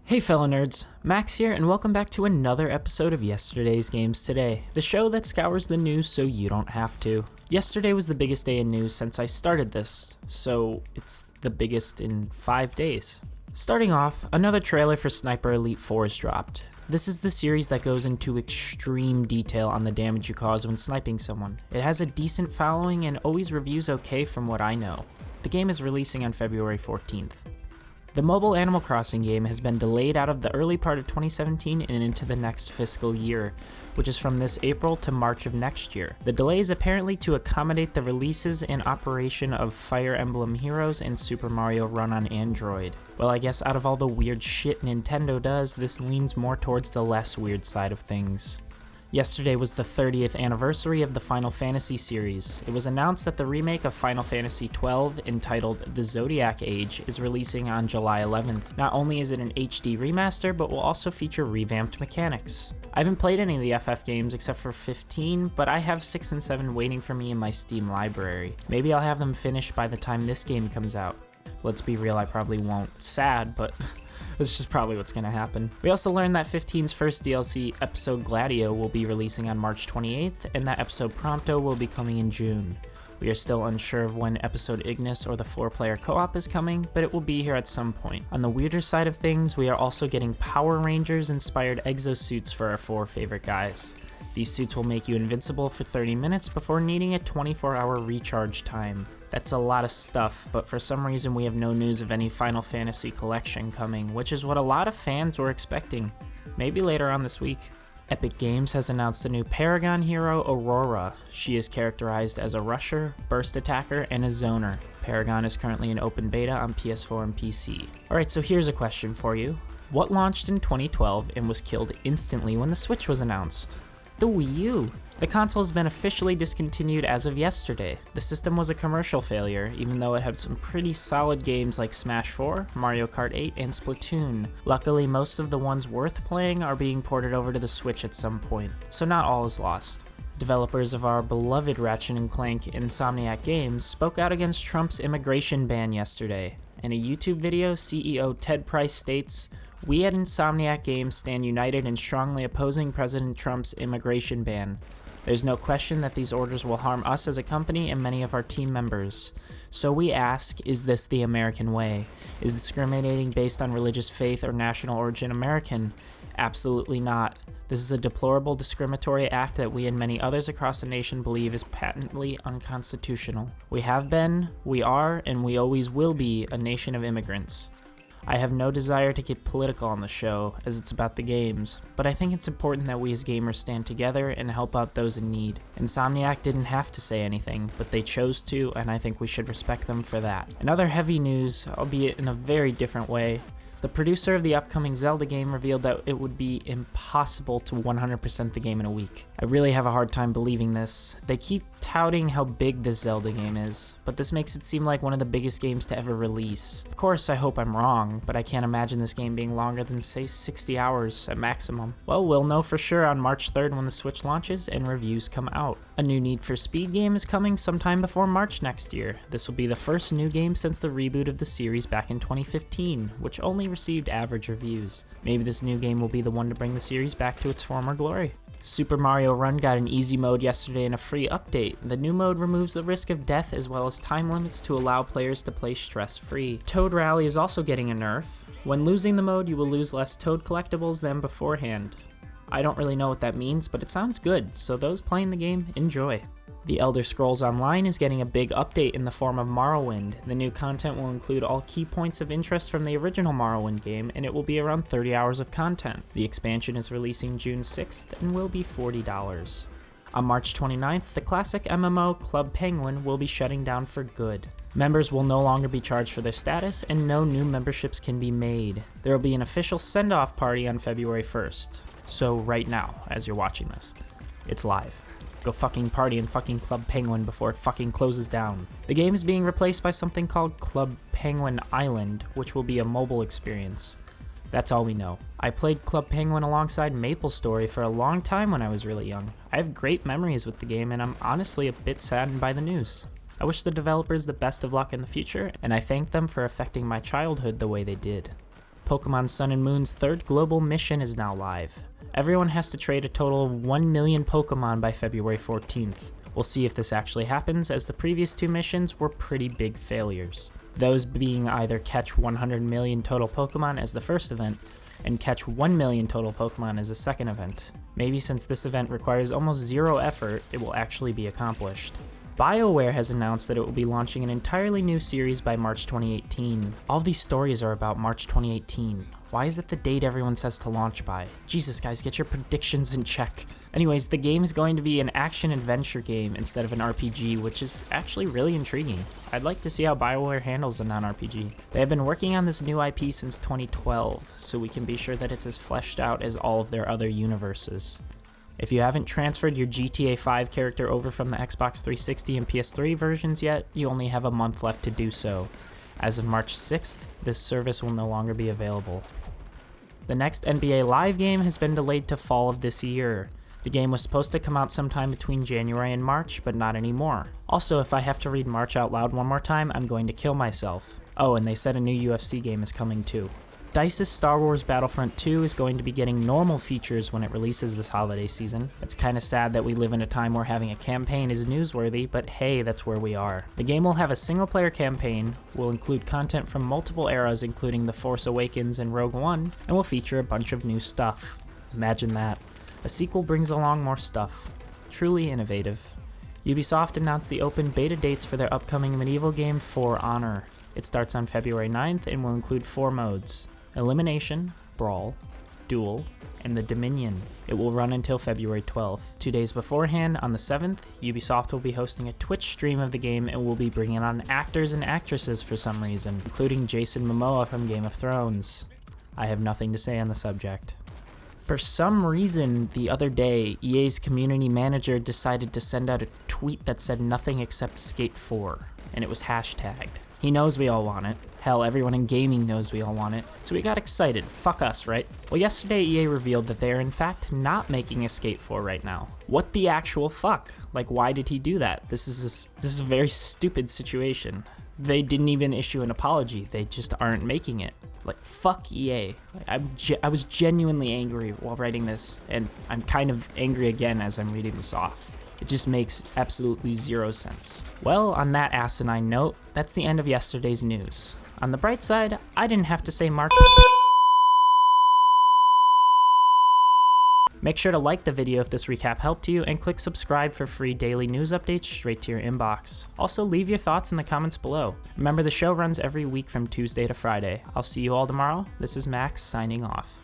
Hey fellow nerds, Max here, and welcome back to another episode of Yesterday's Games Today, the show that scours the news so you don't have to. Yesterday was the biggest day in news since I started this, so it's the biggest in 5 days. Starting off, another trailer for Sniper Elite 4 is dropped. This is the series that goes into extreme detail on the damage you cause when sniping someone. It has a decent following and always reviews okay from what I know. The game is releasing on February 14th. The mobile Animal Crossing game has been delayed out of the early part of 2017 and into the next fiscal year, which is from this April to March of next year. The delay is apparently to accommodate the releases and operation of Fire Emblem Heroes and Super Mario Run on Android. Well, I guess out of all the weird shit Nintendo does, this leans more towards the less weird side of things. Yesterday was the 30th anniversary of the Final Fantasy series. It was announced that the remake of Final Fantasy XII, entitled The Zodiac Age, is releasing on July 11th. Not only is it an HD remaster, but will also feature revamped mechanics. I haven't played any of the FF games except for 15, but I have 6 and 7 waiting for me in my Steam library. Maybe I'll have them finished by the time this game comes out. Let's be real, I probably won't. Sad, but that's just probably what's going to happen. We also learned that 15's first DLC, Episode Gladio, will be releasing on March 28th, and that Episode Prompto will be coming in June. We are still unsure of when Episode Ignis or the 4-player co-op is coming, but it will be here at some point. On the weirder side of things, we are also getting Power Rangers-inspired exosuits for our 4 favorite guys. These suits will make you invincible for 30 minutes before needing a 24-hour recharge time. That's a lot of stuff, but for some reason we have no news of any Final Fantasy collection coming, which is what a lot of fans were expecting. Maybe later on this week. Epic Games has announced the new Paragon hero, Aurora. She is characterized as a rusher, burst attacker, and a zoner. Paragon is currently in open beta on PS4 and PC. Alright, so here's a question for you. What launched in 2012 and was killed instantly when the Switch was announced? The Wii U. The console has been officially discontinued as of yesterday. The system was a commercial failure, even though it had some pretty solid games like Smash 4, Mario Kart 8, and Splatoon. Luckily, most of the ones worth playing are being ported over to the Switch at some point, so not all is lost. Developers of our beloved Ratchet & Clank Insomniac Games spoke out against Trump's immigration ban yesterday. In a YouTube video, CEO Ted Price states, "We at Insomniac Games stand united in strongly opposing President Trump's immigration ban. There's no question that these orders will harm us as a company and many of our team members. So we ask, is this the American way? Is discriminating based on religious faith or national origin American? Absolutely not. This is a deplorable discriminatory act that we and many others across the nation believe is patently unconstitutional. We have been, we are, and we always will be a nation of immigrants. I have no desire to get political on the show, as it's about the games, but I think it's important that we as gamers stand together and help out those in need. Insomniac didn't have to say anything, but they chose to, and I think we should respect them for that." In other heavy news, albeit in a very different way, the producer of the upcoming Zelda game revealed that it would be impossible to 100% the game in a week. I really have a hard time believing this. They keep touting how big this Zelda game is, but this makes it seem like one of the biggest games to ever release. Of course, I hope I'm wrong, but I can't imagine this game being longer than, say, 60 hours at maximum. Well, we'll know for sure on March 3rd when the Switch launches and reviews come out. A new Need for Speed game is coming sometime before March next year. This will be the first new game since the reboot of the series back in 2015, which only received average reviews. Maybe this new game will be the one to bring the series back to its former glory. Super Mario Run got an easy mode yesterday and a free update. The new mode removes the risk of death as well as time limits to allow players to play stress-free. Toad Rally is also getting a nerf. When losing the mode, you will lose less Toad collectibles than beforehand. I don't really know what that means, but it sounds good, so those playing the game, enjoy. The Elder Scrolls Online is getting a big update in the form of Morrowind. The new content will include all key points of interest from the original Morrowind game, and it will be around 30 hours of content. The expansion is releasing June 6th and will be $40. On March 29th, the classic MMO Club Penguin will be shutting down for good. Members will no longer be charged for their status, and no new memberships can be made. There will be an official send-off party on February 1st. So right now, as you're watching this, it's live. Go fucking party in fucking Club Penguin before it fucking closes down. The game is being replaced by something called Club Penguin Island, which will be a mobile experience. That's all we know. I played Club Penguin alongside MapleStory for a long time when I was really young. I have great memories with the game, and I'm honestly a bit saddened by the news. I wish the developers the best of luck in the future, and I thank them for affecting my childhood the way they did. Pokemon Sun and Moon's third global mission is now live. Everyone has to trade a total of 1 million Pokemon by February 14th. We'll see if this actually happens, as the previous two missions were pretty big failures. Those being either catch 100 million total Pokemon as the first event, and catch 1 million total Pokemon as the second event. Maybe since this event requires almost zero effort, it will actually be accomplished. Bioware has announced that it will be launching an entirely new series by March 2018. All these stories are about March 2018. Why is it the date everyone says to launch by? Jesus guys, get your predictions in check. Anyways, the game is going to be an action-adventure game instead of an RPG, which is actually really intriguing. I'd like to see how Bioware handles a non-RPG. They have been working on this new IP since 2012, so we can be sure that it's as fleshed out as all of their other universes. If you haven't transferred your GTA 5 character over from the Xbox 360 and PS3 versions yet, you only have a month left to do so. As of March 6th, this service will no longer be available. The next NBA Live game has been delayed to fall of this year. The game was supposed to come out sometime between January and March, but not anymore. Also, if I have to read March out loud one more time, I'm going to kill myself. Oh, and they said a new UFC game is coming too. DICE's Star Wars Battlefront 2 is going to be getting normal features when it releases this holiday season. It's kinda sad that we live in a time where having a campaign is newsworthy, but hey, that's where we are. The game will have a single-player campaign, will include content from multiple eras including The Force Awakens and Rogue One, and will feature a bunch of new stuff. Imagine that. A sequel brings along more stuff. Truly innovative. Ubisoft announced the open beta dates for their upcoming medieval game For Honor. It starts on February 9th and will include 4 modes. Elimination, Brawl, Duel, and the Dominion. It will run until February 12th. 2 days beforehand, on the 7th, Ubisoft will be hosting a Twitch stream of the game and will be bringing on actors and actresses for some reason, including Jason Momoa from Game of Thrones. I have nothing to say on the subject. For some reason, the other day, EA's community manager decided to send out a tweet that said nothing except Skate 4, and it was hashtagged. He knows we all want it. Hell, everyone in gaming knows we all want it. So we got excited. Fuck us, right? Well, yesterday EA revealed that they are in fact not making a Skate 4 right now. What the actual fuck? Like, why did he do that? This is a very stupid situation. They didn't even issue an apology. They just aren't making it. Like, fuck EA. I was genuinely angry while writing this, and I'm kind of angry again as I'm reading this off. It just makes absolutely zero sense. Well, on that asinine note, that's the end of yesterday's news. On the bright side, I didn't have to say Mark. Make sure to like the video if this recap helped you, and click subscribe for free daily news updates straight to your inbox. Also, leave your thoughts in the comments below. Remember, the show runs every week from Tuesday to Friday. I'll see you all tomorrow. This is Max signing off.